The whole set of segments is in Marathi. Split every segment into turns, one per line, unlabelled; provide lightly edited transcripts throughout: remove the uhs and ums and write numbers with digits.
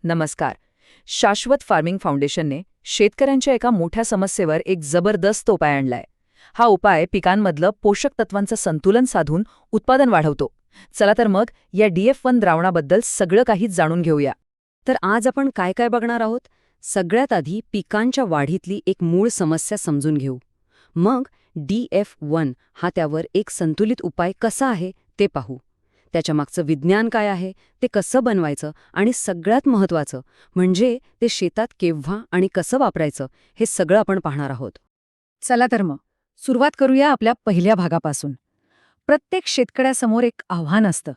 नमस्कार. शाश्वत फार्मिंग फाउंडेशनने शेतकऱ्यांच्या एका मोठ्या समस्येवर एक जबरदस्त उपाय आणलाय. हा उपाय पिकांमधलं पोषक तत्वांचं संतुलन साधून उत्पादन वाढवतो. चला तर मग या DF1 द्रावणाबद्दल सगळं काही जाणून घेऊया.
तर आज आपण काय काय बघणार आहोत? सगळ्यात आधी पिकांच्या वाढीतली एक मूळ समस्या समजून घेऊ. मग DF1 हा त्यावर एक संतुलित उपाय कसा आहे ते पाहू. त्याच्या मागचं विज्ञान काय आहे, ते कसं बनवायचं आणि सगळ्यात महत्त्वाचं म्हणजे ते शेतात केव्हा आणि कसं वापरायचं हे सगळं आपण पाहणार आहोत.
चला तर मग सुरुवात करूया आपल्या पहिल्या भागापासून. प्रत्येक शेतकऱ्यासमोर एक आव्हान असतं.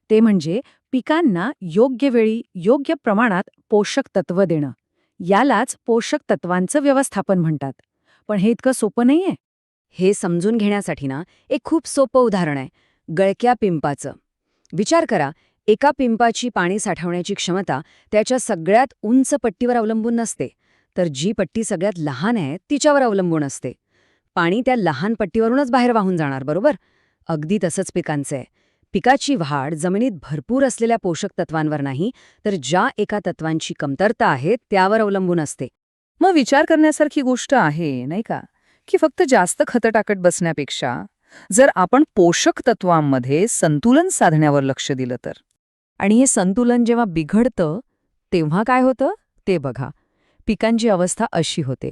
ते म्हणजे पिकांना योग्य वेळी योग्य प्रमाणात पोषक तत्व देणं. यालाच पोषक तत्वांचं व्यवस्थापन म्हणतात. पण हे इतकं सोपं नाहीये.
हे समजून घेण्यासाठी एक खूप सोपं उदाहरण आहे, गळक्या पिंपाचं. विचार करा, एका पिंपाची पाणी साठवण्याची क्षमता त्याच्या सगळ्यात उंच पट्टीवर अवलंबून नसते, तर जी पट्टी सगळ्यात लहान आहे तिच्यावर अवलंबून असते. पाणी त्या लहान पट्टीवरूनच बाहेर वाहून जाणार, बरोबर? अगदी तसंच पिकांचं आहे. पिकाची वाढ जमिनीत भरपूर असलेल्या पोषक तत्वांवर नाही, तर ज्या एका तत्वांची कमतरता आहे त्यावर अवलंबून असते.
मग विचार करण्यासारखी गोष्ट आहे, नाही का, की फक्त जास्त खतं टाकत बसण्यापेक्षा जर आपण पोषक तत्वांमध्ये संतुलन साधण्यावर लक्ष दिलं तर. आणि हे संतुलन जेव्हा बिघडतं तेव्हा काय होतं ते बघा. पिकांची अवस्था अशी होते.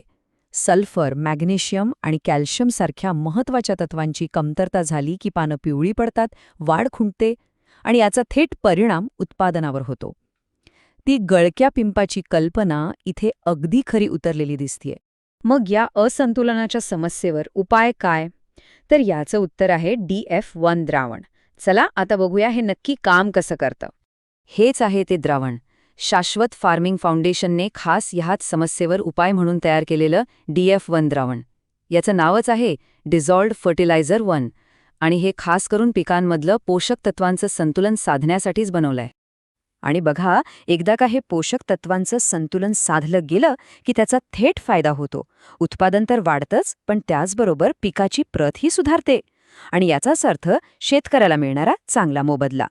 सल्फर, मॅग्नेशियम आणि कॅल्शियम सारख्या महत्त्वाच्या तत्वांची कमतरता झाली की पानं पिवळी पडतात, वाढ खुंटते आणि याचा थेट परिणाम उत्पादनावर होतो. ती गळक्या पिंपाची कल्पना इथे अगदी खरी उतरलेली दिसतीये.
मग या असंतुलनाच्या समस्येवर उपाय काय? तर याचं उत्तर आहे DF1 द्रावण. चला आता बघूया हे नक्की काम कसं करतं.
हेच आहे ते द्रावण. शाश्वत फार्मिंग फाउंडेशनने खास ह्याच समस्येवर उपाय म्हणून तयार केलेलं DF1 द्रावण. याचं नावच आहे डिझॉल्व्ड फर्टिलायझर 1 आणि हे खास करून पिकांमधलं पोषक तत्वांचं संतुलन साधण्यासाठीच बनवलंय. आणि बघा, एकदा का हे पोषक तत्वांचं संतुलन साधलं गेलं की त्याचा थेट फायदा होतो. उत्पादन तर वाढतंच, पण त्याचबरोबर पिकाची प्रतही सुधारते आणि याचाच अर्थ शेतकऱ्याला मिळणारा चांगला मोबदला.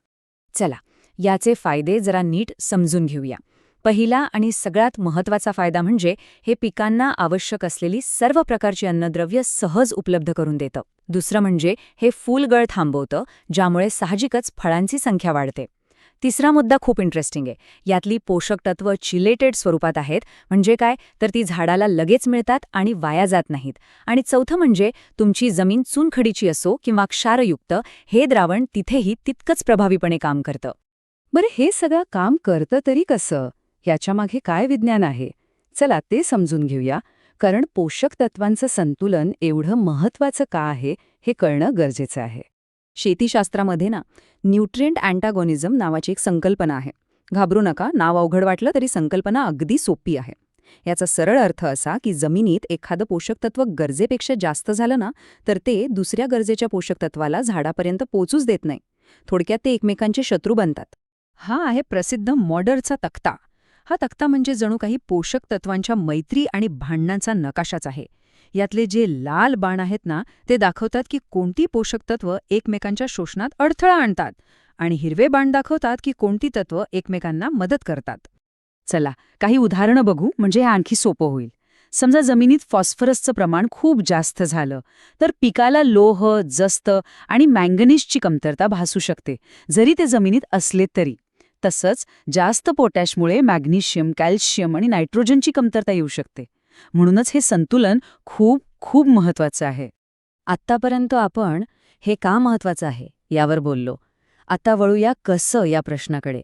चला, याचे फायदे जरा नीट समजून घेऊया. पहिला आणि सगळ्यात महत्त्वाचा फायदा म्हणजे हे पिकांना आवश्यक असलेली सर्व प्रकारची अन्नद्रव्य सहज उपलब्ध करून देतं. दुसरं म्हणजे हे फुलगळ थांबवतं, ज्यामुळे साहजिकच फळांची संख्या वाढते. तिसरा मुद्दा खूप इंटरेस्टिंग आहे. यातली पोषक तत्व चिलेटेड स्वरूपात आहेत, म्हणजे काय, तर ती झाडाला लगेच मिळतात आणि वाया जात नाहीत. आणि चौथं म्हणजे तुमची जमीन चुनखडीची असो किंवा क्षारयुक्त, हे द्रावण तिथेही तितकंच प्रभावीपणे काम करतं.
बरं, हे सगळं काम करतं तरी कसं? याच्यामागे काय विज्ञान आहे? चला ते समजून घेऊया. कारण पोषक तत्वांचं संतुलन एवढं महत्त्वाचं का आहे हे कळणं गरजेचं आहे.
शेतीशास्त्रामध्ये न्यूट्रिएंट अँटागोनिझम नावाची एक संकल्पना आहे. घाबरू नका, नाव अवघड वाटलं तरी संकल्पना अगदी सोपी आहे. याचा सरळ अर्थ असा की जमिनीत एखादं पोषक तत्व गरजेपेक्षा जास्त झालं तर ते दुसऱ्या गरजेच्या पोषक तत्वाला झाडापर्यंत पोचूच देत नाही. थोडक्यात ते एकमेकांचे शत्रू बनतात. हा आहे प्रसिद्ध मॉडरचा तक्ता. हा तक्ता म्हणजे जणू काही पोषक तत्वांच्या मैत्री आणि भांडणांचा नकाशाच आहे. यातले जे लाल बाण आहेत ते दाखवतात की कोणती पोषक तत्व एकमेकांच्या शोषणात अडथळा आणतात आणि हिरवे बाण दाखवतात की कोणती तत्व एकमेकांना मदत करतात. चला काही उदाहरणं बघू, म्हणजे हे आणखी सोपं होईल. समजा जमिनीत फॉस्फरसचं प्रमाण खूप जास्त झालं तर पिकाला लोह, जस्त आणि मॅंगनीजची कमतरता भासू शकते, जरी ते जमिनीत असले तरी. तसंच जास्त पोटॅशमुळे मॅग्नेशियम, कॅल्शियम आणि नायट्रोजनची कमतरता येऊ शकते. म्हणूनच हे संतुलन खूप खूप महत्त्वाचं आहे.
आत्तापर्यंत आपण हे का महत्त्वाचं आहे यावर बोललो. आता वळूया कसं या प्रश्नाकडे.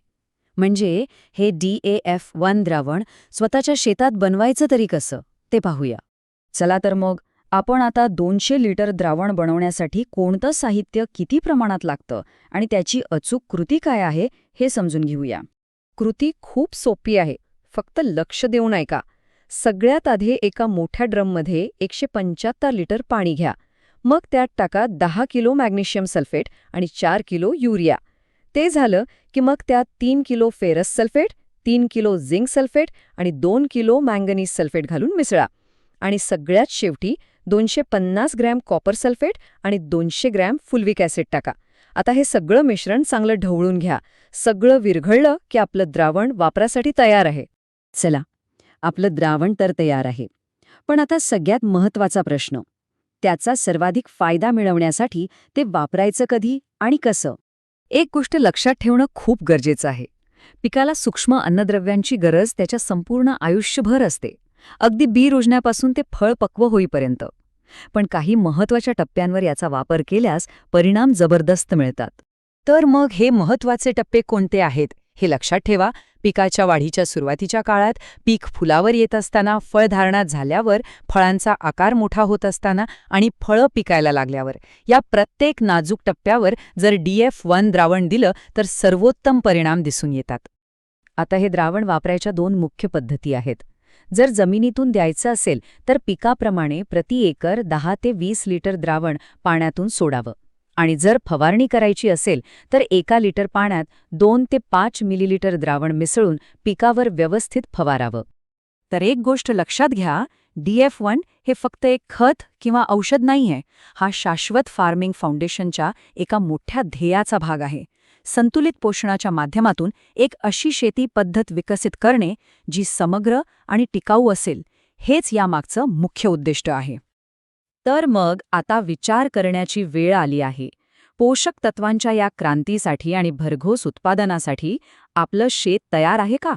म्हणजे हे DF1 द्रावण स्वतःच्या शेतात बनवायचं तरी कसं ते पाहूया.
चला तर मग आपण आता 200 लिटर द्रावण बनवण्यासाठी कोणतं साहित्य किती प्रमाणात लागतं आणि त्याची अचूक कृती काय आहे हे समजून घेऊया. कृती खूप सोपी आहे, फक्त लक्ष देऊन ऐका. सगळ्यात आधी एका मोठ्या ड्रममध्ये 175 लिटर पाणी घ्या. मग त्यात टाका 10 किलो मॅग्नेशियम सल्फेट आणि 4 किलो युरिया. ते झालं की मग त्यात 3 kilo ferrous sulphate, 3 kilo zinc sulphate आणि 2 किलो मॅंगनीज सल्फेट घालून मिसळा. आणि सगळ्यात शेवटी 250 ग्रॅम कॉपर सल्फेट आणि 200 ग्रॅम फुल्विक ॲसिड टाका. आता हे सगळं मिश्रण चांगलं ढवळून घ्या. सगळं विरघळलं की आपलं द्रावण वापरासाठी तयार आहे.
चला, आपलं द्रावण तर तयार आहे. पण आता सगळ्यात महत्त्वाचा प्रश्न, त्याचा सर्वाधिक फायदा मिळवण्यासाठी ते वापरायचं कधी आणि कसं?
एक गोष्ट लक्षात ठेवणं खूप गरजेचं आहे. पिकाला सूक्ष्म अन्नद्रव्यांची गरज त्याच्या संपूर्ण आयुष्यभर असते, अगदी बी रुजण्यापासून ते फळ पक्व होईपर्यंत. पण काही महत्त्वाच्या टप्प्यांवर याचा वापर केल्यास परिणाम जबरदस्त मिळतात. तर मग हे महत्त्वाचे टप्पे कोणते आहेत हे लक्षात ठेवा. पिकाच्या वाढीच्या सुरुवातीच्या काळात, पीक फुलावर येत असताना, फळधारणा झाल्यावर, फळांचा आकार मोठा होत असताना आणि फळं पिकायला लागल्यावर, या प्रत्येक नाजूक टप्प्यावर जर DF1 द्रावण दिलं तर सर्वोत्तम परिणाम दिसून येतात. आता हे द्रावण वापरायच्या 2 मुख्य पद्धती आहेत. जर जमिनीतून द्यायचं असेल तर पिकाप्रमाणे प्रति एकर 10 ते 20 लिटर द्रावण पाण्यातून सोडावं. आणि जर फवारणी करायची असेल तर 1 लिटर पाण्यात 2 ते 5 मिलीलिटर द्रावण मिसळून पिकावर व्यवस्थित फवारावं.
तर एक गोष्ट लक्षात घ्या, DF1 हे फक्त एक खत किंवा औषध नाहीये. हा शाश्वत फार्मिंग फाउंडेशनच्या एका मोठ्या ध्येयाचा भाग आहे. संतुलित पोषणाच्या माध्यमातून एक अशी शेती पद्धत विकसित करणे जी समग्र आणि टिकाऊ असेल, हेच यामागचं मुख्य उद्दिष्ट आहे. तर मग आता विचार करण्याची वेळ आली आहे. पोषक तत्वांच्या या क्रांतीसाठी आणि भरघोस उत्पादनासाठी आपलं शेत तयार आहे का?